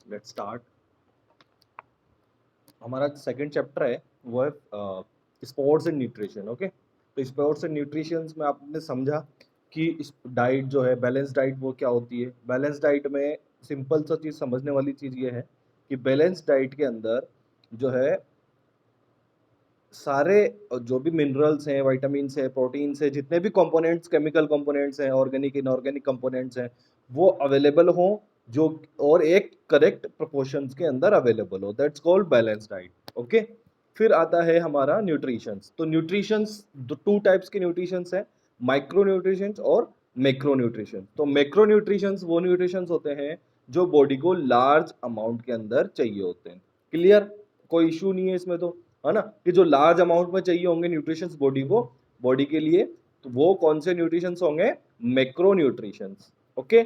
Let's start. हमारा second chapter है वो है स्पोर्ट्स एंड न्यूट्रिशन। ओके, तो स्पोर्ट्स एंड न्यूट्रिशन में आपने समझा कि डाइट जो है बैलेंस डाइट वो क्या होती है। बैलेंस डाइट में सिंपल सा चीज़ समझने वाली चीज़ ये है कि बैलेंस डाइट के अंदर जो है सारे जो भी मिनरल्स हैं, विटामिन्स हैं, प्रोटीन्स हैं, जितने भी कंपोनेंट्स, केमिकल कंपोनेंट्स हैं, ऑर्गेनिक इनऑर्गेनिक कंपोनेंट्स हैं, वो अवेलेबल हों जो और एक करेक्ट प्रोपोर्शंस के अंदर अवेलेबल हो। That's called balance diet. Okay, फिर आता है हमारा न्यूट्रिशंस। तो न्यूट्रिशंस टू टाइप्स के न्यूट्रिशंस हैं, माइक्रो न्यूट्रिशंस और मैक्रो न्यूट्रिशन। तो मैक्रो न्यूट्रिशंस वो न्यूट्रिशंस होते हैं जो बॉडी को लार्ज अमाउंट के अंदर चाहिए होते हैं। क्लियर? कोई इशू नहीं है इसमें, तो है ना, कि जो लार्ज अमाउंट में चाहिए होंगे न्यूट्रिशंस बॉडी को, बॉडी के लिए, तो वो कौन से न्यूट्रिशंस होंगे? Macro nutritions. Okay,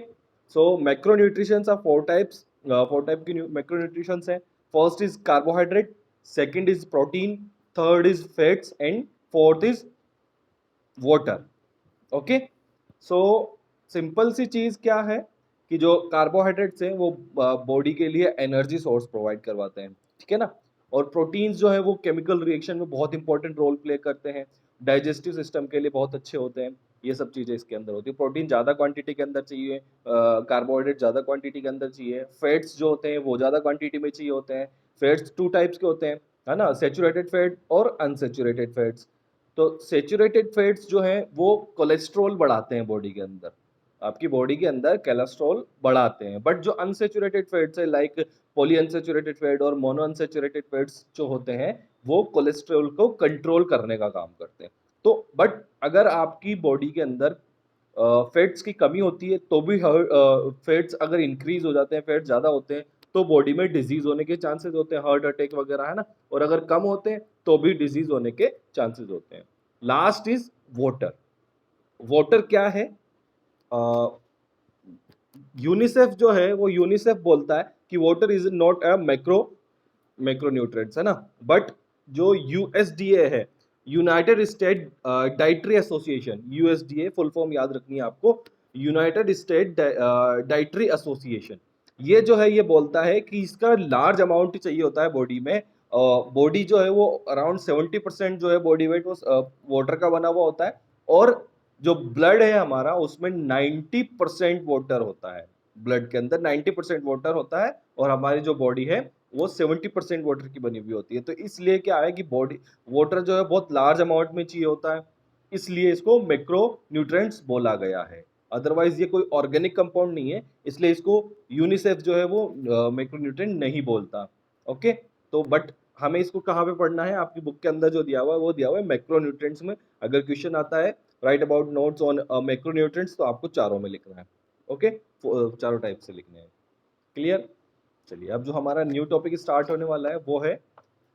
so macro nutritions are four type की मैक्रो न्यूट्रिशंस है। First is carbohydrate, second is protein, third is fats and fourth is water. Okay, so simple सी चीज क्या है कि जो कार्बोहाइड्रेट्स हैं वो बॉडी के लिए एनर्जी सोर्स प्रोवाइड करवाते हैं, ठीक है ना। और प्रोटीन्स जो है वो केमिकल रिएक्शन में बहुत इंपॉर्टेंट रोल प्ले करते हैं, डाइजेस्टिव सिस्टम के लिए बहुत अच्छे होते हैं। ये सब चीजें इसके अंदर होती है। प्रोटीन ज्यादा क्वांटिटी के अंदर चाहिए, कार्बोहाइड्रेट ज्यादा क्वांटिटी के अंदर चाहिए, फैट्स जो होते हैं वो ज्यादा क्वांटिटी में चाहिए होते हैं। फैट्स टू टाइप्स के होते हैं, है ना, सेचुरेटेड फैट और अनसेचुरेटेड फैट्स। तो सेचुरेटेड फैट्स जो है वो कोलेस्ट्रॉल बढ़ाते हैं बॉडी के अंदर, आपकी बॉडी के अंदर कोलेस्ट्रॉल बढ़ाते हैं। बट जो अनसेचुरेटेड फैट्स है लाइक पॉली अनसेचुरेटेड फैट और मोनो अनसेचुरेटेड फैट्स जो होते हैं वो कोलेस्ट्रॉल को कंट्रोल करने का काम करते हैं। तो बट अगर आपकी बॉडी के अंदर फैट्स की कमी होती है तो भी फैट्स अगर इंक्रीज हो जाते हैं, फैट्स ज़्यादा होते हैं तो बॉडी में डिजीज होने के चांसेस होते हैं, हार्ट अटैक वगैरह, है ना। और अगर कम होते हैं तो भी डिजीज होने के चांसेस होते हैं। Last is water. वाटर क्या है? यूनिसेफ जो है वो यूनिसेफ बोलता है कि water is not a macronutrients, है ना। बट जो यूएसडीए है, United state dietary association, USDA full form याद रखनी है आपको, यूनाइटेड स्टेट डाइटरी एसोसिएशन, ये जो है ये बोलता है कि इसका लार्ज अमाउंट चाहिए होता है बॉडी में। बॉडी जो है वो अराउंड 70% जो है बॉडी वेट वो वाटर का बना हुआ होता है। और जो ब्लड है हमारा उसमें 90% वाटर होता है, ब्लड के अंदर 90% वाटर होता है और हमारी जो बॉडी है वो 70% वाटर की बनी हुई होती है। तो इसलिए क्या है कि बॉडी वाटर जो है बहुत लार्ज अमाउंट में चाहिए होता है, इसलिए इसको मैक्रो न्यूट्रिएंट्स बोला गया है। अदरवाइज ये कोई ऑर्गेनिक कंपाउंड नहीं है, इसलिए इसको यूनिसेफ जो है वो मैक्रो न्यूट्रिएंट नहीं बोलता। ओके, तो बट हमें इसको कहाँ पे पढ़ना है? आपकी बुक के अंदर जो दिया हुआ है वो दिया हुआ है मैक्रो न्यूट्रिएंट्स में। अगर क्वेश्चन आता है right about notes on macro nutrients तो आपको चारों में लिखना है। ओके, चारों टाइप से लिखने हैं। क्लियर? चलिए, अब जो हमारा न्यू टॉपिक स्टार्ट होने वाला है वो है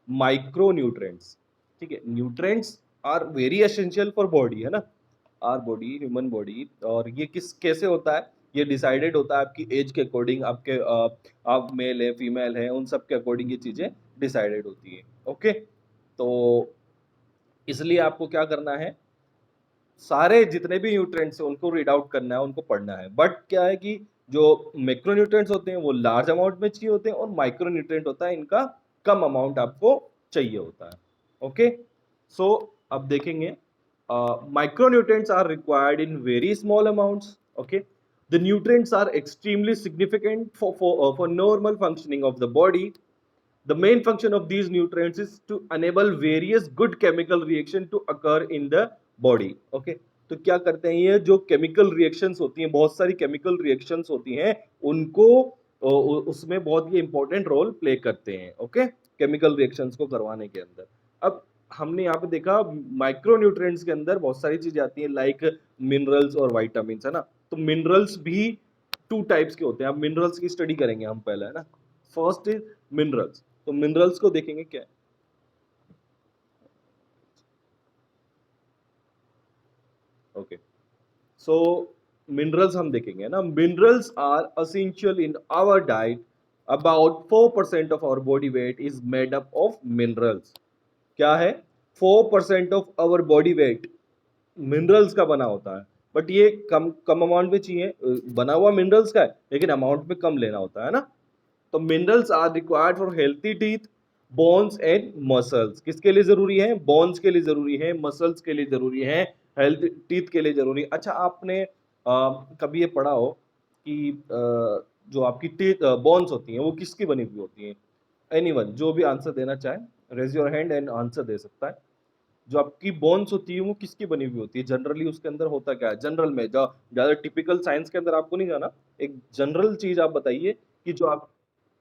माइक्रो न्यूट्रिएंट्स। ठीक है, nutrients are very essential for body, है ना, आर बॉडी, ह्यूमन बॉडी। और ये किस कैसे होता है? ये डिसाइडेड होता है आपकी एज के अकॉर्डिंग, आपके आप मेल है फीमेल है उन सब के अकॉर्डिंग ये चीजें डिसाइडेड होती है। ओके, तो इसलिए आपको क्या करना है, सारे जितने भी न्यूट्रिएंट्स हैं उनको रीड आउट करना है, उनको पढ़ना है। बट क्या है कि जो मैक्रो न्यूट्रिएंट्स होते हैं वो लार्ज अमाउंट में चाहिए होते हैं और माइक्रो न्यूट्रिएंट होता है इनका कम अमाउंट आपको चाहिए होता है। ओके, सो अब देखेंगे micro nutrients are required in very small amounts. Okay, the nutrients are extremely significant for normal functioning of the body. The main function of these nutrients is to enable various good chemical reaction to occur in the body. Okay, तो क्या करते हैं ये जो chemical reactions होती हैं, बहुत सारी केमिकल रिएक्शंस होती हैं, उनको उसमें बहुत ही इंपॉर्टेंट रोल प्ले करते हैं। ओके, केमिकल रिएक्शंस को करवाने के अंदर। अब हमने यहाँ पे देखा माइक्रो न्यूट्रिएंट्स के अंदर बहुत सारी चीजें आती हैं लाइक मिनरल्स और वाइटामिन, है ना। तो मिनरल्स भी टू टाइप्स के होते हैं। अब मिनरल्स की स्टडी करेंगे हम पहले, है ना। First is minerals. तो मिनरल्स को देखेंगे क्या है। ओके, सो मिनरल्स हम देखेंगे ना। Minerals are essential in our diet. About 4% of our body weight is made up of minerals. क्या है? 4% of our body weight minerals का बना होता है। बट ये कम कम अमाउंट में चाहिए, बना हुआ मिनरल्स का है लेकिन अमाउंट में कम लेना होता है ना। तो minerals are required for healthy teeth, bones and muscles. किसके लिए जरूरी है? बोन्स के लिए जरूरी है, मसल्स के लिए जरूरी है, हेल्थ टीथ के लिए जरूरी है। अच्छा, आपने कभी ये पढ़ा हो कि जो आपकी टीथ बोन्स होती हैं वो किसकी बनी हुई होती हैं? एनीवन जो भी आंसर देना चाहे raise your hand and answer दे सकता है। जो आपकी बोन्स होती है वो किसकी बनी हुई होती है? जनरली उसके अंदर होता क्या है? जनरल में ज्यादा टिपिकल साइंस के अंदर आपको नहीं जाना, एक जनरल चीज आप बताइए कि जो आप,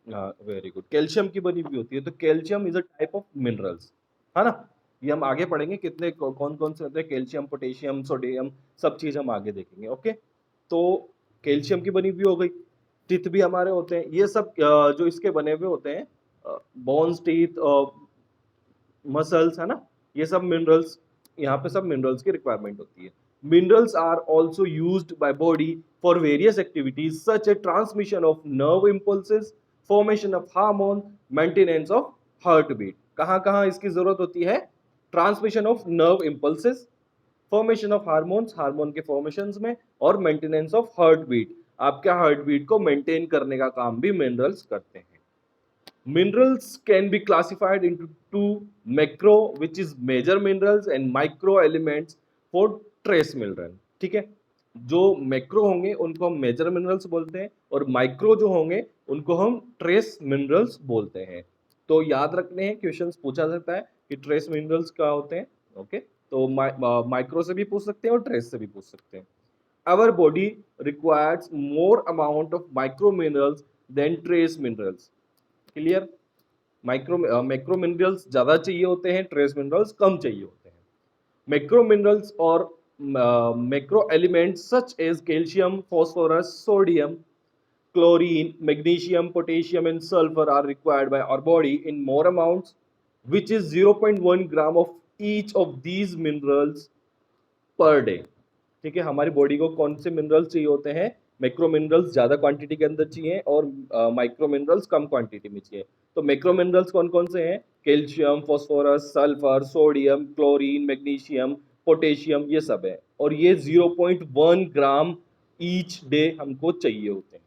हाँ वेरी गुड, कैल्शियम की बनी हुई होती है। तो calcium is a type of minerals, है ना? ये हम आगे पढ़ेंगे कितने कौन कौन से होते हैं, कैल्शियम, पोटेशियम, सोडियम, सब चीज हम आगे देखेंगे। ओके, तो कैल्शियम की बनी हुई हो गई, टीथ भी हमारे होते हैं, ये सब जो इसके बने हुए होते हैं, बोन्स, टीथ, मसल्स, है ना, ये सब मिनरल्स, यहाँ पे सब मिनरल्स की रिक्वायरमेंट होती है। Minerals are also used by body for various activities such a transmission of nerve impulses, formation of hormone, maintenance of heart beat. कहाँ कहाँ इसकी जरूरत होती है? Transmission of nerve impulses, formation of hormones, hormone के formations में, और maintenance of heart beat, आपके हार्ट बीट को मेंटेन करने का काम भी मिनरल्स करते हैं। Minerals can be classified into two: macro, which is major minerals, and micro elements for trace mineral. ठीक है, जो मैक्रो होंगे उनको हम मेजर मिनरल्स बोलते हैं, और माइक्रो जो होंगे उनको हम ट्रेस मिनरल्स बोलते हैं। तो याद रखने हैं, क्वेश्चंस पूछा जाता है कि ट्रेस मिनरल्स क्या होते हैं। ओके, तो माइक्रो से भी पूछ सकते हैं और ट्रेस से भी पूछ सकते हैं। Our body requires more amount of micro minerals than trace minerals. Clear? Macro minerals ज्यादा चाहिए होते हैं, ट्रेस मिनरल्स कम चाहिए होते हैं। मैक्रो मिनरल्स और macro elements such as calcium, phosphorus, sodium, chlorine, magnesium, potassium, and sulfur are required by our body in more amounts, which is 0.1 gram of each of these minerals per day. ठीक है, हमारी body को कौन से minerals चाहिए होते हैं? Macro minerals ज्यादा क्वांटिटी के अंदर चाहिए और माइक्रो मिनरल्स कम क्वांटिटी में चाहिए। तो मैक्रो मिनरल्स कौन कौन से हैं? Calcium, phosphorus, sulphur, sodium, chlorine, magnesium, potassium, ये सब है, और ये 0.1 ग्राम ईच डे हमको चाहिए होते हैं।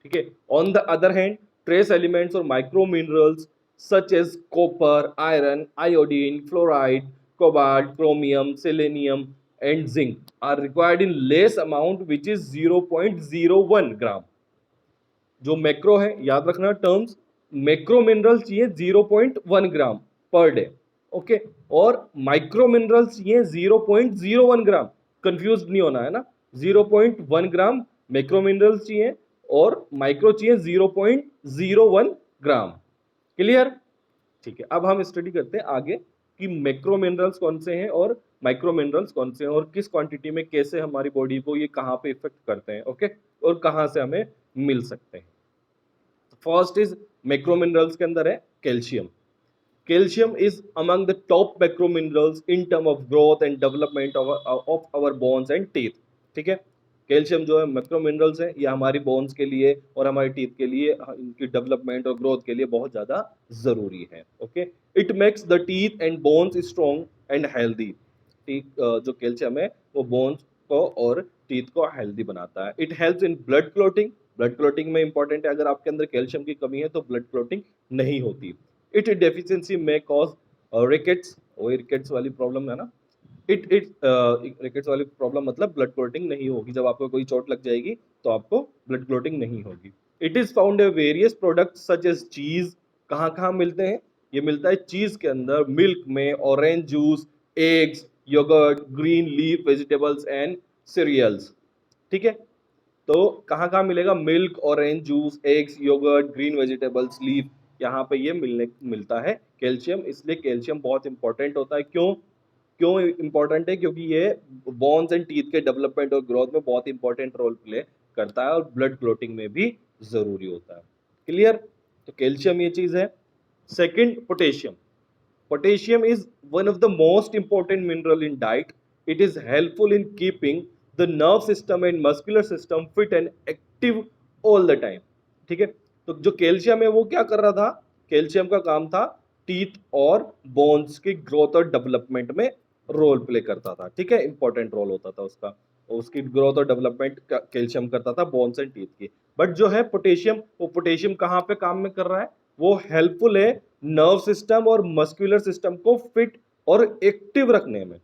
ठीक है, on the other hand trace elements और micro minerals such as copper, iron, iodine, fluoride, cobalt, chromium, selenium and zinc are required in less amount which is 0.01 gram. जो मैक्रो है, याद रखना टर्म्स, मैक्रो मिनरल चाहिए 0.1 ग्राम per day. Okay, और micro mineral चाहिए 0.01 ग्राम। Confuse नहीं होना है ना, 0.1 ग्राम मैक्रो मिनरल चाहिए और माइक्रो चाहिए 0.01 ग्राम। क्लियर? ठीक है, अब हम स्टडी करते हैं आगे कि मैक्रो मिनरल्स कौन से हैं और माइक्रो मिनरल्स कौन से हैं, और किस क्वांटिटी में कैसे हमारी बॉडी को ये कहाँ पे इफेक्ट करते हैं। ओके, और कहाँ से हमें मिल सकते हैं। फर्स्ट इज मैक्रो मिनरल्स के अंदर है calcium. Calcium is among the top macro minerals in term of growth and development of our bones and teeth. ठीक है, कैल्शियम जो है मैक्रो मिनरल्स है, ये हमारी बोन्स के लिए और हमारी टीथ के लिए, इनकी डेवलपमेंट और ग्रोथ के लिए बहुत ज़्यादा ज़रूरी है। Okay, it makes the teeth and bones strong and healthy. ठीक, जो कैल्शियम है वो बोन्स को और टीथ को हेल्दी बनाता है। It helps in blood clotting, blood clotting में इंपॉर्टेंट है, अगर आपके अंदर कैल्शियम की कमी है तो ब्लड क्लोटिंग नहीं होती। इट डेफिशिएंसी में कॉज रिकेट्स, वही रिकेट्स वाली प्रॉब्लम है ना, इट रिकेट्स वाली प्रॉब्लम मतलब ब्लड क्लोटिंग नहीं होगी, जब आपको कोई चोट लग जाएगी तो आपको ब्लड क्लोटिंग नहीं होगी। It is found a various product such as cheese. कहाँ कहाँ मिलते हैं? ये मिलता है चीज के अंदर, मिल्क में, orange juice, eggs, yoghurt, green leaf vegetables and cereals. ठीक है, तो कहाँ कहाँ मिलेगा? Milk, orange juice, eggs, yoghurt, green vegetables, leaf, यहाँ पे ये मिलता है कैल्शियम। इसलिए कैल्शियम बहुत इंपॉर्टेंट होता है। क्यों क्यों इंपॉर्टेंट है? क्योंकि ये बोन्स एंड टीथ के डेवलपमेंट और ग्रोथ में बहुत इंपॉर्टेंट रोल प्ले करता है, और ब्लड क्लोटिंग में भी जरूरी होता है। क्लियर? तो कैल्शियम ये चीज है। Second, potassium. Potassium is one of the most important mineral in diet. It is helpful in keeping the nerve system and muscular system fit and active all the time. ठीक है, तो जो calcium है वो क्या कर रहा था? कैल्शियम का काम था टीथ और बोन्स की ग्रोथ और डेवलपमेंट में रोल प्ले करता था। ठीक है, इंपॉर्टेंट रोल होता था उसका, उसकी ग्रोथ और डेवलपमेंट कैल्शियम करता था बोन्स एंड टीथ की। बट जो है पोटेशियम, वो पोटेशियम कहाँ पे काम में कर रहा है, वो हेल्पफुल है नर्व सिस्टम और मस्कुलर सिस्टम को फिट और एक्टिव रखने में।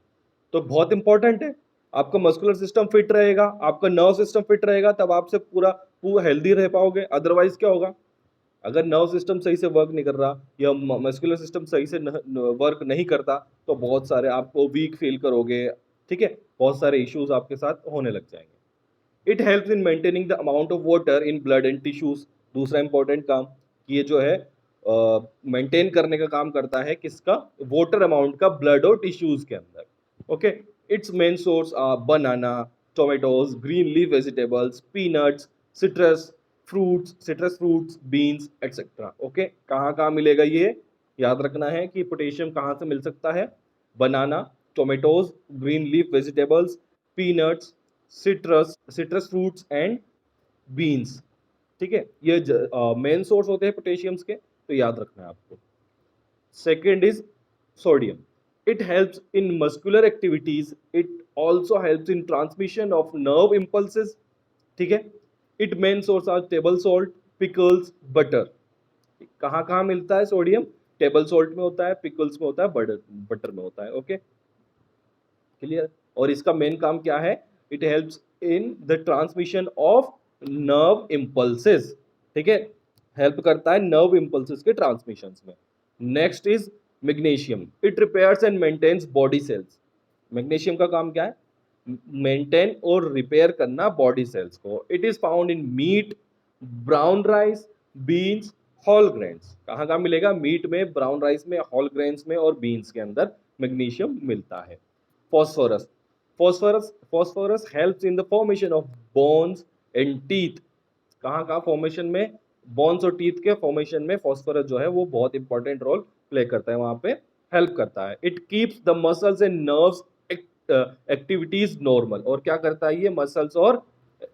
तो बहुत इंपॉर्टेंट है। आपका मस्कुलर सिस्टम फिट रहेगा, आपका नर्व सिस्टम फिट रहेगा, तब आपसे पूरा पूरा हेल्दी रह पाओगे। अदरवाइज क्या होगा, अगर नर्व सिस्टम सही से वर्क नहीं कर रहा या मस्कुलर सिस्टम सही से वर्क नहीं करता, तो बहुत सारे आपको वीक फील करोगे, ठीक है, बहुत सारे इश्यूज आपके साथ होने लग जाएंगे। It helps in maintaining the amount of water in blood and tissues. दूसरा इंपॉर्टेंट काम कि ये जो है मेंटेन करने का काम करता है किसका, वाटर अमाउंट का ब्लड और टिश्यूज के अंदर। Okay, its main source are banana, tomatoes, green leaf vegetables, peanuts, citrus fruits, citrus fruits, beans etcetera. Okay, कहाँ कहाँ मिलेगा ये याद रखना है कि पोटेशियम कहाँ से मिल सकता है, banana, tomatoes, green leaf vegetables, peanuts, citrus fruits and beans. ठीक है, ये मेन सोर्स होते हैं पोटेशियम्स के, तो याद रखना है आपको। Second is sodium. It helps in muscular activities, it also helps in transmission of nerve impulses. ठीक है, it main source are table salt, pickles, butter. कहाँ कहाँ मिलता है सोडियम, टेबल सॉल्ट में होता है, पिकल्स में होता है, बटर बटर में होता है। Okay, clear. और इसका मेन काम क्या है, it helps in the transmission of nerve impulses. ठीक है, हेल्प करता है नर्व इम्पल्सेस के ट्रांसमिशन में। Next is magnesium. It repairs and maintains body cells. Magnesium का काम क्या है, मेंटेन और रिपेयर करना बॉडी सेल्स को। It is found in meat, brown rice, beans, whole grains. कहाँ कहाँ मिलेगा, मीट में, ब्राउन राइस में, होल ग्रेन्स में और बीन्स के अंदर मैग्नीशियम मिलता है। phosphorus phosphorus helps in the formation of bones and teeth। कहाँ कहाँ फॉर्मेशन में, बोन्स और टीथ के फॉर्मेशन में फॉस्फोरस जो है वो बहुत इंपॉर्टेंट रोल प्ले करता है, वहां पे हेल्प करता है। It keeps the muscles and nerves activities normal. और क्या करता है ये, मसल्स और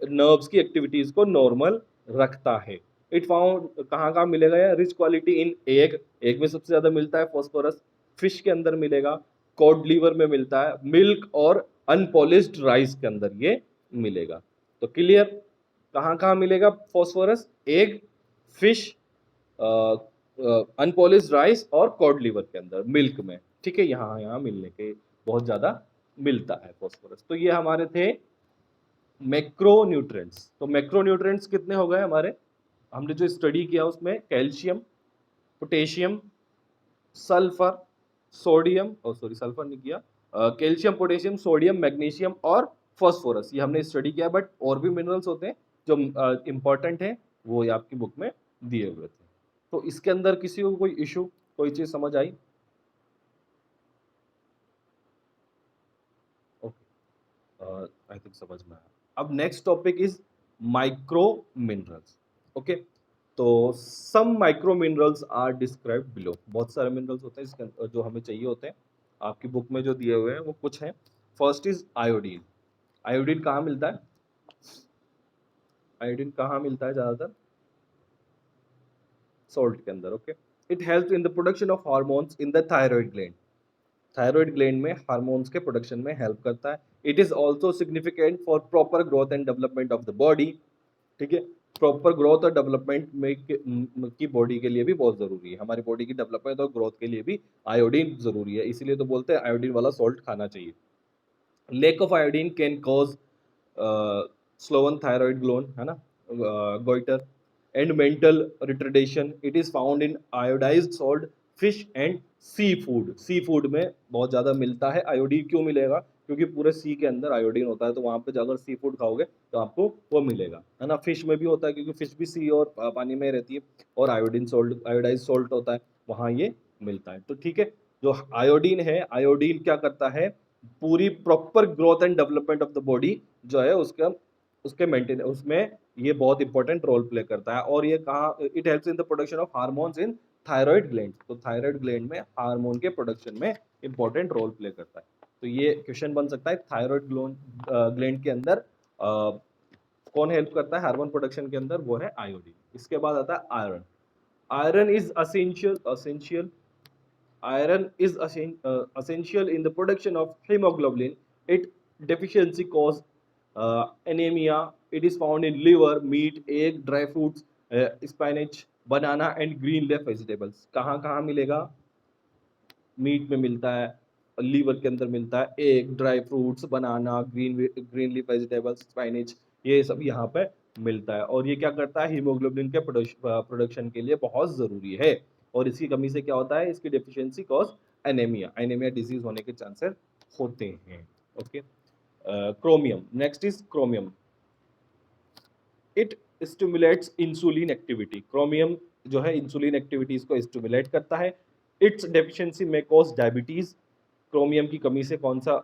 नर्व्स की एक्टिविटीज को नॉर्मल रखता है। इट फाउंड कहाँ कहाँ मिलेगा यार, rich quality in egg, egg में सबसे ज्यादा मिलता है फॉस्फोरस, फिश के अंदर मिलेगा, कॉड लीवर में मिलता है, मिल्क और अनपॉलिश्ड राइस के अंदर ये मिलेगा। तो क्लियर, कहाँ कहाँ मिलेगा phosphorus, egg, fish, unpolished rice और कॉड लीवर के अंदर, मिल्क में। ठीक है, यहाँ यहाँ मिलने के बहुत ज्यादा मिलता है फॉस्फोरस। तो ये हमारे थे मैक्रोन्यूट्रिएंट्स। तो मैक्रोन्यूट्रिएंट्स कितने हो गए हमारे, हमने जो स्टडी किया उसमें कैल्शियम, पोटेशियम, सल्फर, सोडियम, और सॉरी सल्फर नहीं किया, कैल्शियम, पोटेशियम, सोडियम, मैग्नीशियम और फॉस्फोरस, ये हमने स्टडी किया। बट और भी मिनरल्स होते हैं जो इंपॉर्टेंट है, वो ये आपकी बुक में दिए हुए थे। तो इसके अंदर किसी को कोई इशू, कोई चीज समझ आई? ओके, आई थिंक समझ में आया। अब next topic is micro minerals. Okay, तो some micro minerals are described below. बहुत सारे मिनरल्स होते हैं इसके जो हमें चाहिए होते हैं, आपकी बुक में जो दिए हुए हैं वो कुछ हैं। First is iodine. आयोडीन कहाँ मिलता है, आयोडीन कहाँ मिलता है ज्यादातर, सॉल्ट के अंदर। Okay, it helps in the production of hormones in the thyroid gland. Thyroid gland में हार्मोन्स के प्रोडक्शन में हेल्प करता है। It is also significant for proper growth and development of the body. ठीक है, प्रॉपर ग्रोथ और development में की बॉडी के लिए भी बहुत जरूरी है, हमारी बॉडी की डेवलपमेंट और ग्रोथ के लिए भी आयोडीन जरूरी है, इसीलिए तो बोलते हैं आयोडीन वाला सॉल्ट खाना चाहिए। Lack of iodine can cause slowing thyroid gland, है ना, goitre and mental retardation. It is found in iodized salt, fish and sea food. Sea food में बहुत ज़्यादा मिलता है आयोडीन। क्यों मिलेगा, क्योंकि पूरे सी के अंदर आयोडीन होता है, तो वहाँ पे अगर सी फूड खाओगे तो आपको वो मिलेगा, है ना। फिश में भी होता है, क्योंकि फिश भी सी और पानी में रहती है, और आयोडीन सॉल्ट, आयोडाइज सॉल्ट होता है, वहाँ ये मिलता है। तो ठीक है, जो आयोडीन है, आयोडीन क्या करता है, पूरी proper growth and development of the body जो है उसका, उसके मेंटेन, उसमें ये बहुत इंपॉर्टेंट रोल प्ले करता है। और ये कहाँ, it helps in the production of hormones in thyroid gland. तो थायराइड ग्लैंड में हार्मोन के प्रोडक्शन में इंपॉर्टेंट रोल प्ले करता है। तो ये क्वेश्चन बन सकता है, थायराइड ग्लैंड के अंदर कौन हेल्प करता है हार्मोन प्रोडक्शन के अंदर, वो है आयोडीन। इसके बाद आता है iron. Iron is essential iron is essential in the production of hemoglobin. It deficiency cause anemia, It is found in liver, meat, egg, dry fruits, spinach, banana and green leaf vegetables. कहाँ कहाँ मिलेगा? Meat में मिलता है, liver के अंदर मिलता है, एग, ड्राई फ्रूट्स, बनाना, ग्रीन लीफ वेजिटेबल्स, स्पाइनिच, ये सब यहाँ पे मिलता है। और ये क्या करता है? हीमोग्लोबिन के प्रोडक्शन के लिए बहुत जरूरी है। और इसकी कमी से क्या होता है? इसकी deficiency cause anaemia, anaemia disease होने के चांसेस होते हैं। Okay, chromium, next is chromium. It stimulates insulin activity. Chromium जो है इंसुलिन एक्टिविटीज को स्टिमुलेट करता है। इट्स डेफिशिएंसी में कॉज डायबिटीज। क्रोमियम की कमी से कौन सा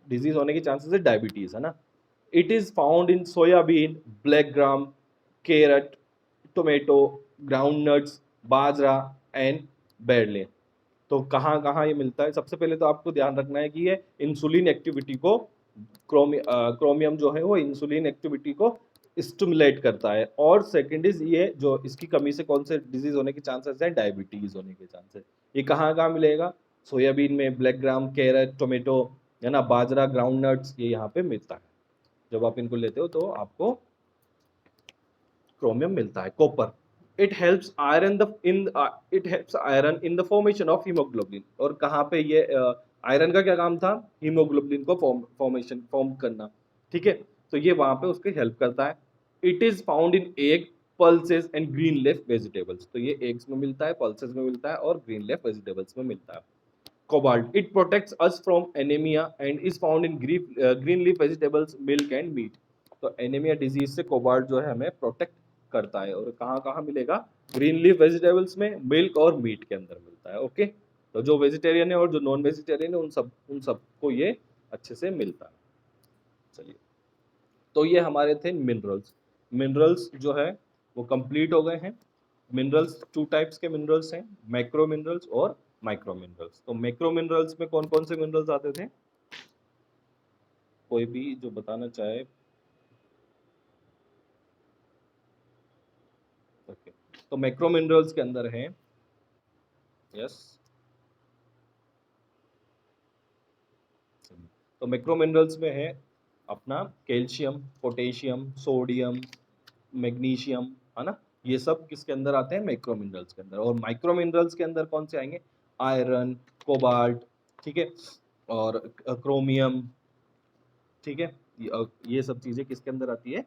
डिजीज होने के चांसेस है? डायबिटीज, है ना। It is found in soybean, black gram, carrot, tomato, ground nuts, bajra and barley. तो कहाँ कहाँ ये मिलता है? सबसे पहले तो आपको ध्यान रखना है कि ये इंसुलिन एक्टिविटी को, क्रोमियम जो है वो इंसुलिन एक्टिविटी को स्टिमुलेट करता है। और सेकंड इज ये जो इसकी कमी से कौन से डिजीज होने के चांसेस हैं? डायबिटीज होने के चांसेस। ये कहाँ कहाँ मिलेगा? सोयाबीन में, ब्लैक ग्राम, कैरेट, टोमेटो, है ना, बाजरा, ग्राउंड नट्स, ये यहाँ पे मिलता है। जब आप इनको लेते हो तो आपको क्रोमियम मिलता है। Copper, it helps iron the in it helps iron in the formation of haemoglobin. और कहाँ पे ये आयरन का क्या काम था? हीमोग्लोबिन को फॉर्म करना, ठीक है। तो ये वहां पे उसकी हेल्प करता है। It is found in egg, pulses and green leaf vegetables. तो ये एग्स में मिलता है, पल्सेस में मिलता है और ग्रीन लीफ वेजिटेबल्स में मिलता है। Cobalt, it protects us from anaemia and is found in green leaf vegetables, milk and meat. तो एनीमिया डिजीज से कोबाल्ट जो है हमें प्रोटेक्ट करता है। और कहाँ कहाँ मिलेगा? ग्रीन लीफ वेजिटेबल्स में, मिल्क और मीट के अंदर मिलता है। ओके, तो जो वेजिटेरियन है और जो नॉन वेजिटेरियन है उन सबको ये अच्छे से मिलता है। चलिए, तो ये हमारे थे मिनरल्स। मिनरल्स जो है वो कंप्लीट हो गए हैं। मिनरल्स टू टाइप्स के मिनरल्स हैं, मैक्रो मिनरल्स और माइक्रो मिनरल्स। तो मैक्रो मिनरल्स में कौन कौन से मिनरल्स आते थे? कोई भी जो बताना चाहे। ओके, तो मैक्रो मिनरल्स के अंदर है, यस, तो मैक्रो मिनरल्स में है अपना कैल्शियम, पोटेशियम, सोडियम, मैग्नीशियम, है ना। ये सब किसके अंदर आते हैं? मैक्रो मिनरल्स के अंदर। और माइक्रो मिनरल्स के अंदर कौन से आएंगे? आयरन, कोबाल्ट, ठीक है, और क्रोमियम, ठीक है। ये सब चीजें किसके अंदर आती है?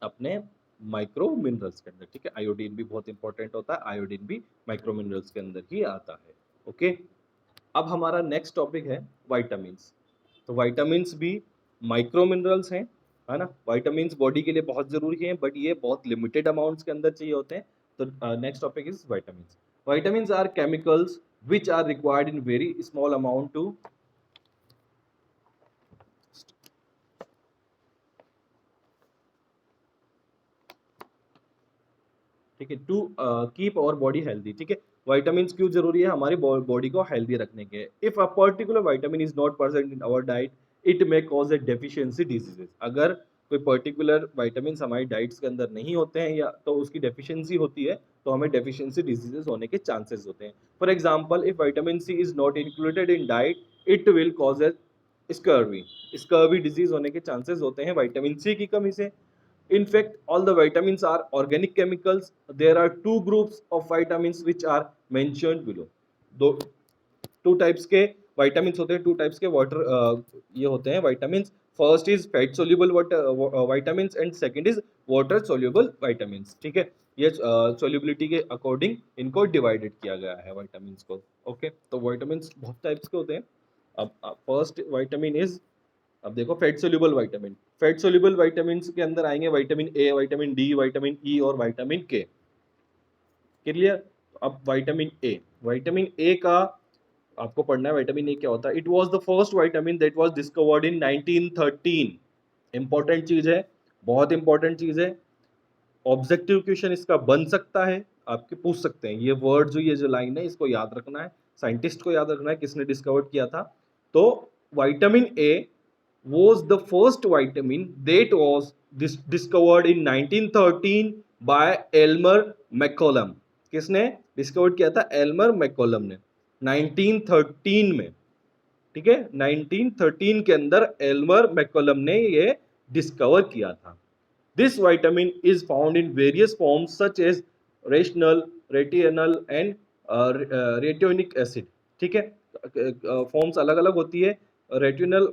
अपने माइक्रो मिनरल्स के अंदर, ठीक है। आयोडीन भी बहुत इंपॉर्टेंट होता है, आयोडीन भी माइक्रो मिनरल्स के अंदर ही आता है। ओके, अब हमारा नेक्स्ट टॉपिक है वाइटामिन्स। तो वाइटामिन्स भी माइक्रो मिनरल्स हैं, है ना। वाइटामिन्स बॉडी के लिए बहुत जरूरी हैं, बट ये बहुत लिमिटेड अमाउंट्स के अंदर चाहिए होते हैं। तो next topic is vitamins. Vitamins are chemicals which are required in very small amount to, ठीक है, to keep our body healthy, ठीक है। वाइटामिन्स क्यों जरूरी है? हमारी बॉडी को हेल्दी रखने के। If a particular vitamin is not present in our diet, it may cause a deficiency diseases. अगर कोई पर्टिकुलर वाइटामिन हमारी डाइट्स के अंदर नहीं होते हैं या तो उसकी डेफिशिएंसी होती है, तो हमें डेफिशिएंसी डिजीजेस होने के चांसेस होते हैं। For example, if vitamin C is not included in diet, it will cause a scurvy. Scurvy disease होने के चांसेस होते हैं विटामिन सी की कमी से। In fact, all the vitamins are organic chemicals. There are two groups of vitamins which are mentioned below. दो two types के vitamins होते हैं, टू टाइप्स के वाटर ये होते हैं vitamins. First is fat soluble vitamins and second is water soluble vitamins, ठीक है। ये सोल्यूबिलिटी के अकॉर्डिंग इनको डिवाइडेड किया गया है vitamins को। ओके, तो vitamins बहुत टाइप्स के होते हैं। अब फर्स्ट विटामिन इज, अब देखो, fat soluble vitamin. Fat soluble vitamin के अंदर आएंगे vitamin A, vitamin D, vitamin E और विटामिन के। क्लियर? अब विटामिन ए का आपको पढ़ना है। विटामिन ए क्या होता है? It was the first vitamin that was discovered in 1913। Important चीज है, बहुत इंपॉर्टेंट चीज है। ऑब्जेक्टिव क्वेश्चन इसका बन सकता है, आपके पूछ सकते हैं। ये वर्ड जो, ये जो लाइन है, इसको याद रखना है, साइंटिस्ट को याद रखना है किसने डिस्कवर किया था। तो vitamin A was the first vitamin that was discovered in 1913 by Elmer McCollum। किसने डिस्कवर किया था? एल्मर मैकोलम ने 1913 में, ठीक है, 1913 के अंदर एल्मर मैककलम ने ये डिस्कवर किया था। This vitamin is found in various forms such as retinol, retinal and retinoic acid. ठीक है, फॉर्म्स अलग अलग होती है, retinal,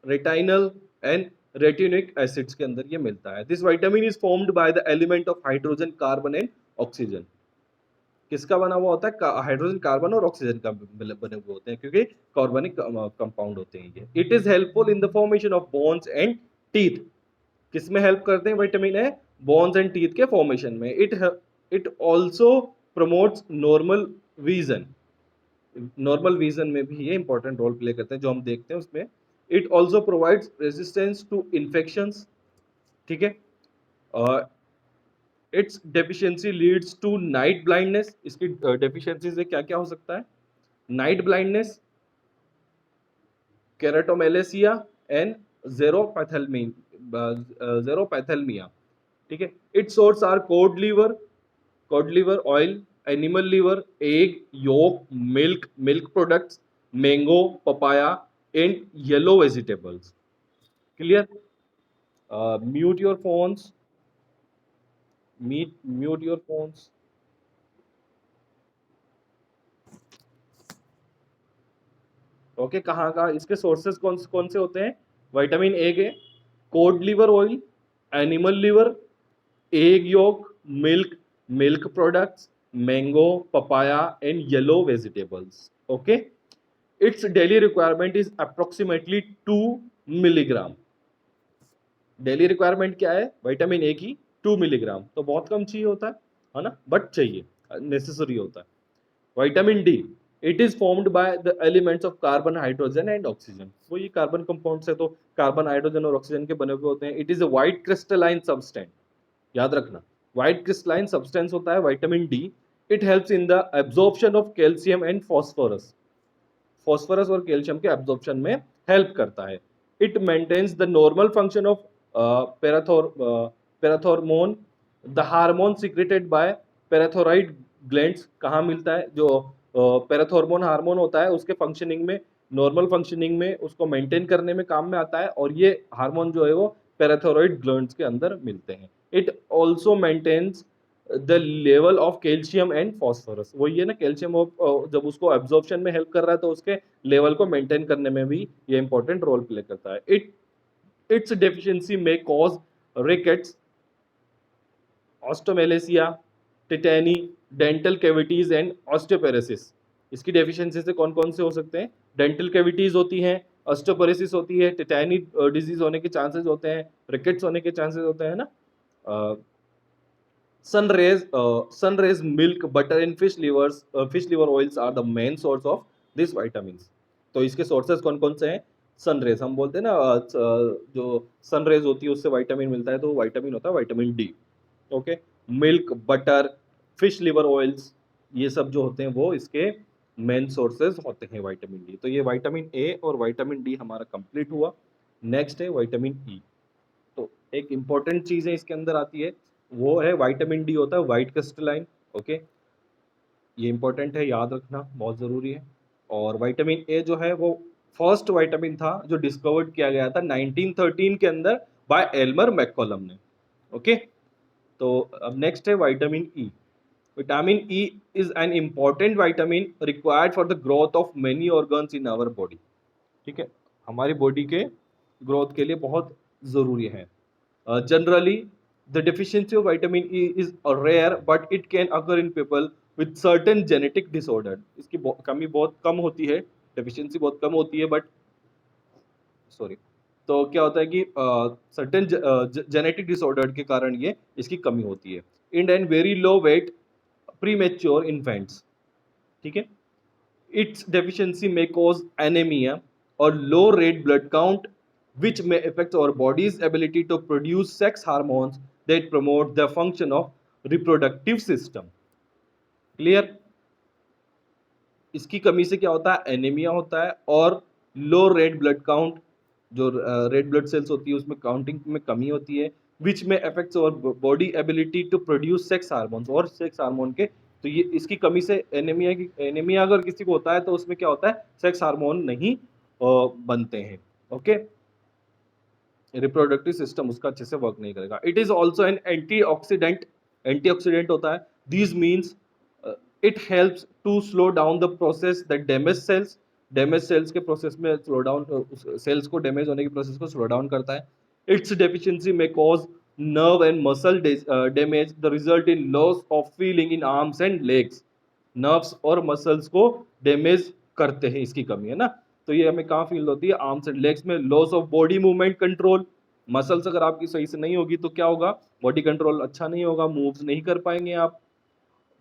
retinal and retinoic acids के अंदर ये मिलता है। This vitamin is formed by the element of hydrogen, carbon and oxygen. किसका बना हुआ होता है? हाइड्रोजन, कार्बन और ऑक्सीजन का बने हुए होते हैं, क्योंकि कार्बनिक कंपाउंड होते हैं ये। It is helpful in the formation of bones and teeth. किसमें हेल्प करते हैं vitamin A? Bones and teeth के फॉर्मेशन में। It also promotes normal vision. Normal vision में भी ये इंपॉर्टेंट रोल प्ले करते हैं, जो हम देखते हैं उसमें। It also provides resistance to infections. ठीक है, its deficiency leads to night blindness. इसकी डेफिशिएंसी से क्या क्या हो सकता है? Night blindness, keratomalacia and xerophthalmia. ठीक है, its source are cod liver oil, animal liver, egg yolk, milk products, mango, papaya and yellow vegetables. Clear? Mute your phones. Mute your phones. Okay, कहाँ इसके सोर्सेज कौन कौन से होते हैं? Vitamin A के code liver oil, animal liver, egg yolk, milk products, mango, papaya and yellow vegetables. Okay, it's daily requirement is approximately 2 milligram. Daily requirement क्या है विटामिन ए की? 2 मिलीग्राम। तो बहुत कम चाहिए होता है ना, बट चाहिए, नेसेसरी होता है। Vitamin D, it is formed by the elements of carbon, hydrogen and oxygen. वो ये कार्बन कंपाउंड है, तो कार्बन, हाइड्रोजन और ऑक्सीजन के बने हुए होते हैं। It is a white crystalline substance. याद रखना, व्हाइट क्रिस्टलाइन सब्सटेंस होता है vitamin D. It helps in the absorption of calcium and phosphorus. Phosphorus और कैल्शियम के एब्जॉर्प्शन में हेल्प करता है। It maintains the normal function of parathormone, the hormone secreted by parathyroid glands. कहाँ मिलता है? जो पैराथॉर्मोन हार्मोन होता है, उसके फंक्शनिंग में, नॉर्मल फंक्शनिंग में उसको मेंटेन करने में काम में आता है, और ये हार्मोन जो है वो पैराथोराइड ग्लैंड्स के अंदर मिलते हैं। It also maintains the level of calcium and phosphorus. वही है ना, कैल्शियम जब उसको एब्जॉर्प्शन में हेल्प कर रहा है, तो उसके लेवल को मेंटेन करने में भी ये इंपॉर्टेंट रोल प्ले करता है। इट्स डेफिशिएंसी में cause rickets, osteomalacia, tetany, dental cavities and osteoporosis. इसकी डेफिशिएंसी से कौन कौन से हो सकते हैं? डेंटल कैविटीज होती हैं, ऑस्टियोपेरेसिस होती है, टिटेनी डिजीज होने के चांसेस होते हैं, रिकेट्स होने के चांसेस होते हैं ना। Sun rays, milk, butter and fish liver oils are the main source of these vitamins. तो इसके सोर्सेज कौन कौन से हैं? सन रेज, हम बोलते हैं ना, जो सन रेज होती है उससे विटामिन मिलता है, तो विटामिन होता है vitamin D. Okay, milk, butter, fish liver oils, ये सब जो होते हैं वो इसके मेन सोर्सेज होते हैं विटामिन डी। तो ये विटामिन ए और विटामिन डी हमारा कंप्लीट हुआ। नेक्स्ट है विटामिन ई। तो एक इंपॉर्टेंट चीज है इसके अंदर आती है, वो है विटामिन डी होता है व्हाइट क्रिस्टलाइन। ओके, ये इंपॉर्टेंट है, याद रखना बहुत जरूरी है। और विटामिन ए जो है वो फर्स्ट विटामिन था जो डिस्कवर्ड किया गया था 1913 के अंदर बाय एल्मर मैककलम ने। ओके, तो अब नेक्स्ट है vitamin E. Vitamin E is an important vitamin required for the growth of many organs in our body. ठीक है, हमारी बॉडी के ग्रोथ के लिए बहुत ज़रूरी है। Generally the deficiency of vitamin E is rare, but it can occur in people with certain genetic disorder. इसकी कमी बहुत कम होती है, डेफिशिएंसी बहुत कम होती है, बट सॉरी, तो क्या होता है कि सर्टेन जेनेटिक डिसऑर्डर के कारण ये इसकी कमी होती है। In and very low weight premature infants. ठीक है, its deficiency may cause anemia or low red blood count, which may affect our body's ability to produce sex hormones that promote the function of reproductive system. Clear? इसकी कमी से क्या होता है? Anaemia होता है, और लो रेड ब्लड काउंट, जो रेड ब्लड सेल्स होती है उसमें काउंटिंग में कमी होती है, विच में affects our body ability to produce sex hormones, और सेक्स हार्मोन के, तो ये इसकी कमी से एनीमिया अगर किसी को होता है तो उसमें क्या होता है? सेक्स हार्मोन नहीं बनते हैं। ओके, रिप्रोडक्टिव सिस्टम उसका अच्छे से वर्क नहीं करेगा। It is also an antioxidant, antioxidant होता है। This means it helps to slow down the process that damage cells के प्रोसेस में स्लो डाउन, सेल्स को डैमेज होने की प्रोसेस को स्लो डाउन करता है। इट्स डेफिशिएंसी में cause nerve and muscle damage, the result in loss of feeling in arms and legs। Nerves और मसल्स को डैमेज करते हैं, इसकी कमी है ना। तो ये हमें कहाँ फील होती है, आर्म्स एंड लेग्स में। Loss of body movement control, muscles अगर आपकी सही से नहीं होगी तो क्या होगा, बॉडी कंट्रोल अच्छा नहीं होगा, मूव्स नहीं कर पाएंगे आप।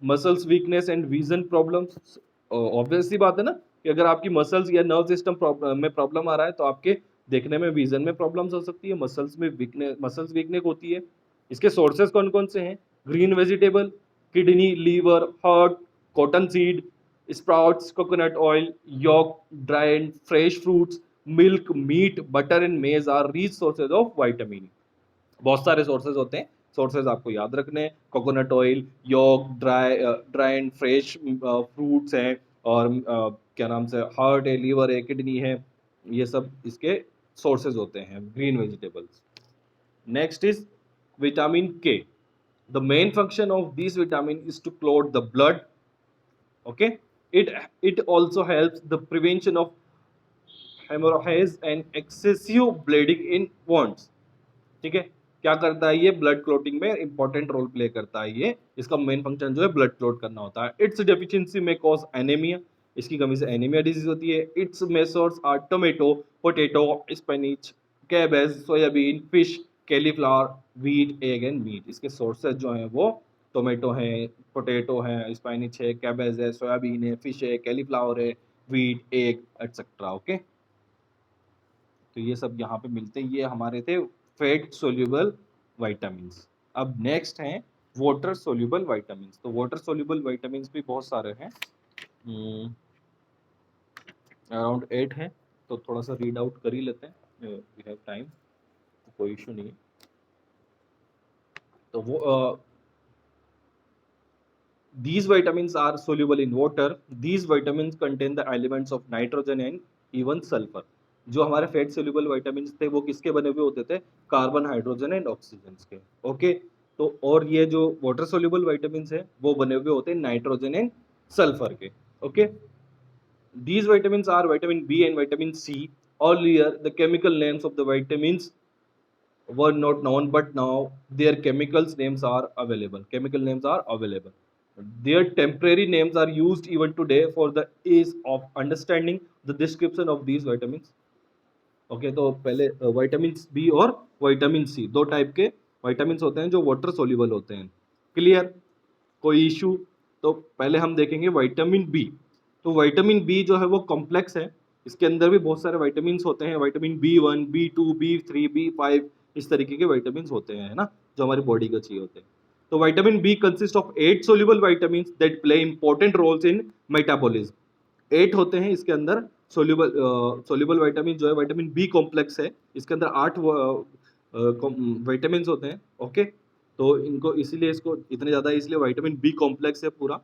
Muscles weakness and vision problems, obvious सी बात है ना कि अगर आपकी मसल्स या नर्व सिस्टम में प्रॉब्लम आ रहा है तो आपके देखने में, विजन में प्रॉब्लम्स हो सकती है, मसल्स में वीकनेस, मसल्स वीकनेस होती है। इसके सोर्सेज कौन कौन से हैं, green vegetable, kidney, liver, heart, cotton seed, sprouts, coconut oil, yolk, dry and fresh fruits, milk, meat, butter and maize are rich sources of vitamin. बहुत सारे सोर्सेज होते हैं, सोर्सेज आपको याद रखने हैं। Coconut oil, yolk, dry and fresh fruits हैं, और क्या नाम से, हार्ट है, लीवर है, किडनी है, ये सब इसके सोर्सेज होते हैं, green vegetables. Next is vitamin K. The main function of this vitamin is to clot the blood. Okay, it also helps the prevention of haemorrhage and excessive bleeding in wounds. ठीक है, क्या करता है ये, blood clotting में important role play करता है ये। इसका मेन फंक्शन जो है ब्लड क्लोट करना होता है। इट्स डेफिशिएंसी में कॉज एनीमिया, इसकी कमी से एनीमिया डिजीज होती है। Its main sources are tomato, potato, spinach, cabbage, soybean, fish, cauliflower, wheat, egg and meat. इसके सोर्सेज जो हैं वो टोमेटो हैं, पोटैटो हैं, स्पिनच है, कैबेज है, सोयाबीन है, फिश है, कैलीफ्लावर है, व्हीट, एग एटसेट्रा। ओके, तो ये सब यहाँ पे मिलते हैं। ये हमारे थे फैट सोल्यूबल वाइटामिन्स। अब नेक्स्ट हैं वाटर सोल्यूबल वाइटामिन्स। तो वाटर सोल्यूबल वाइटामिन्स भी बहुत सारे हैं, अराउंड 8 हैं। तो थोड़ा सा रीड आउट कर ही लेते हैं, वी हैव टाइम, तो कोई इशू नहीं है। तो वो these vitamins are soluble in water। These vitamins contain the elements of nitrogen and even sulfur। जो हमारे फैट सोल्यूबल विटामिन्स थे वो किसके बने हुए होते थे, कार्बन, हाइड्रोजन एंड ऑक्सीजन के। ओके, तो और ये जो वाटर सोल्यूबल विटामिन्स है वो बने हुए होते हैं नाइट्रोजन एंड सल्फर के। Okay, these vitamins are vitamin B and vitamin C। Earlier the chemical names of the vitamins were not known, but now their chemicals names are available, chemical names are available। Their temporary names are used even today for the ease of understanding the description of these vitamins। Okay, तो पहले vitamin B और vitamin C, दो type के vitamin होते हैं जो water soluble होते हैं। क्लियर, कोई इशू? तो पहले हम देखेंगे विटामिन बी। तो विटामिन बी जो है वो कॉम्प्लेक्स है, इसके अंदर भी बहुत सारे विटामिन होते हैं। Vitamin B1, B2, B3, B5, इस तरीके के विटामिन होते हैं, है ना, जो हमारी बॉडी को चाहिए होते हैं। तो vitamin B consist of 8 soluble vitamin that play important roles in metabolism. 8 होते हैं इसके अंदर सोल्यूबल विटामिन जो है, विटामिन बी कॉम्प्लेक्स है, इसके अंदर 8 विटामिन होते हैं। ओके, तो इनको इसीलिए इसको इतने ज्यादा, इसलिए विटामिन बी कॉम्प्लेक्स है पूरा।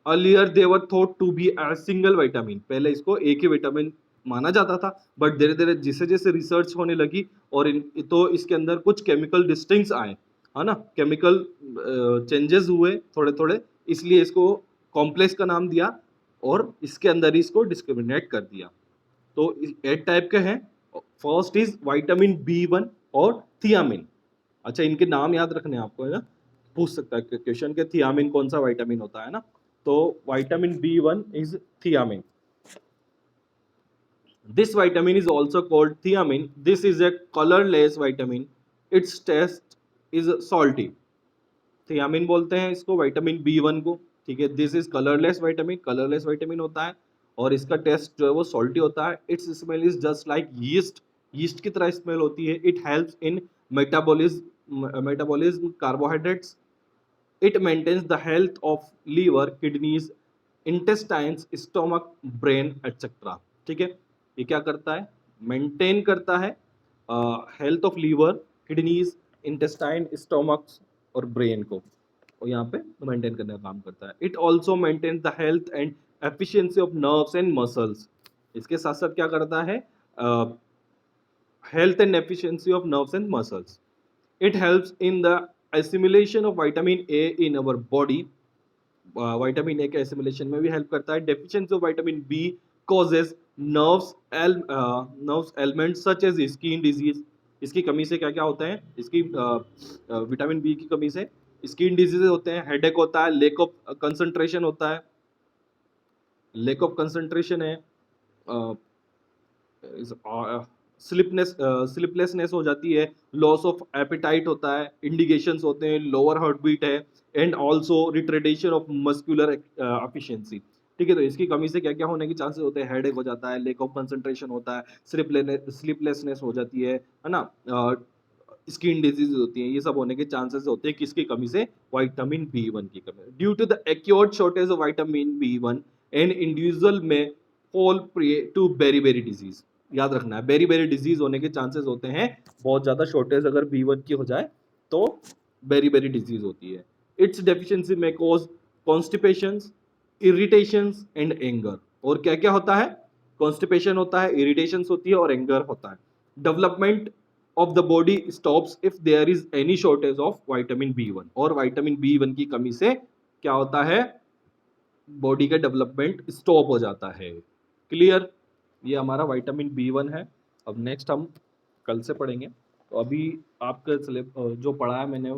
Earlier they were thought to be a single vitamin, पहले इसको एक ही विटामिन माना जाता था, बट धीरे धीरे जैसे जैसे रिसर्च होने लगी और तो इसके अंदर कुछ केमिकल डिस्टिंक्ट्स आए, है ना, केमिकल चेंजेस हुए थोड़े थोड़े, इसलिए इसको कॉम्प्लेक्स का नाम दिया और इसके अंदर ही इसको डिस्क्रिमिनेट कर दिया। तो 8 टाइप के हैं। फर्स्ट इज विटामिन B1 और थियामिन। अच्छा, इनके नाम याद रखने हैं आपको, है ना, पूछ सकता है क्वेश्चन के थियामिन कौन सा विटामिन होता है ना। तो vitamin B1 is thiamine. This vitamin is also called thiamine। This is a colorless vitamin। Its taste is salty। Thiamine बोलते हैं इसको, विटामिन B1 को, ठीक है। This is colourless vitamin, colourless vitamin होता है और इसका टेस्ट जो है वो सॉल्टी होता है। Its smell is just like yeast, yeast की तरह स्मेल होती है। It helps in metabolism carbohydrates. It maintains the health of liver, kidneys, intestines, stomach, brain etcetera. ठीक है, ये क्या करता है, मेंटेन करता है health of liver, kidneys, intestine, stomach और ब्रेन को, और यहाँ पे मेंटेन करने का काम करता है। It also maintains the health and efficiency of nerves and muscles. इसके साथ साथ क्या करता है, health and efficiency of nerves and muscles. It helps in the assimilation of vitamin A in our body. Vitamin A के assimilation में भी help करता है. Deficiency of vitamin B causes nerves element such as skin disease. इसकी कमी से क्या क्या होता है, इसकी विटामिन बी की कमी से स्किन डिजीज होते हैं, हेडेक होता है, लेक ऑफ कंसंट्रेशन होता है, लेक ऑफ कंसंट्रेशन है, स्लिपलेसनेस हो जाती है, लॉस ऑफ एपिटाइट होता है, इंडिकेशंस होते हैं, लोअर हार्ट बीट है, and also retardation of muscular efficiency. ठीक है, तो इसकी कमी से क्या क्या होने के चांसेस होते हैं, हेडेक हो जाता है, लेक ऑफ कंसंट्रेशन होता है, स्लिपलेसनेस हो जाती है ना, स्किन डिजीज होती है, ये सब होने के चांसेस होते हैं किसकी कमी से, विटामिन बी वन की कमी. Due to the acute shortage of vitamin B one an individual में fall prey to beriberi disease. याद रखना है, बेरी बेरी डिजीज होने के चांसेस होते हैं, बहुत ज्यादा शॉर्टेज अगर बी वन की हो जाए तो बेरी बेरी डिजीज होती है. इट्स डेफिशिएंसी में cause constipation, irritations and anger. और क्या क्या होता है, कॉन्स्टिपेशन होता है, इरिटेशंस होती है और एंगर होता है. Development of the body stops if there is any shortage of vitamin B one. और विटामिन बी वन की कमी से क्या होता है, बॉडी का डेवलपमेंट स्टॉप हो जाता है. क्लियर, ये हमारा विटामिन बी वन है. अब नेक्स्ट हम कल से पढ़ेंगे. तो अभी आपका जो पढ़ा है मैंने,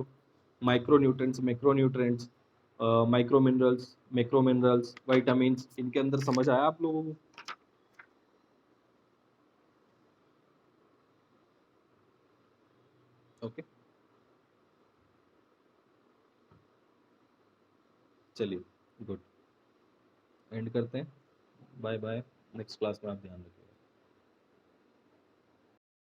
micro nutrients, macro nutrients, micro minerals, macro minerals, vitamins, इनके अंदर समझ आया आप लोगों को? ओके, चलिए, गुड, एंड करते हैं. Bye bye. नेक्स्ट क्लास में आप ध्यान रखिए.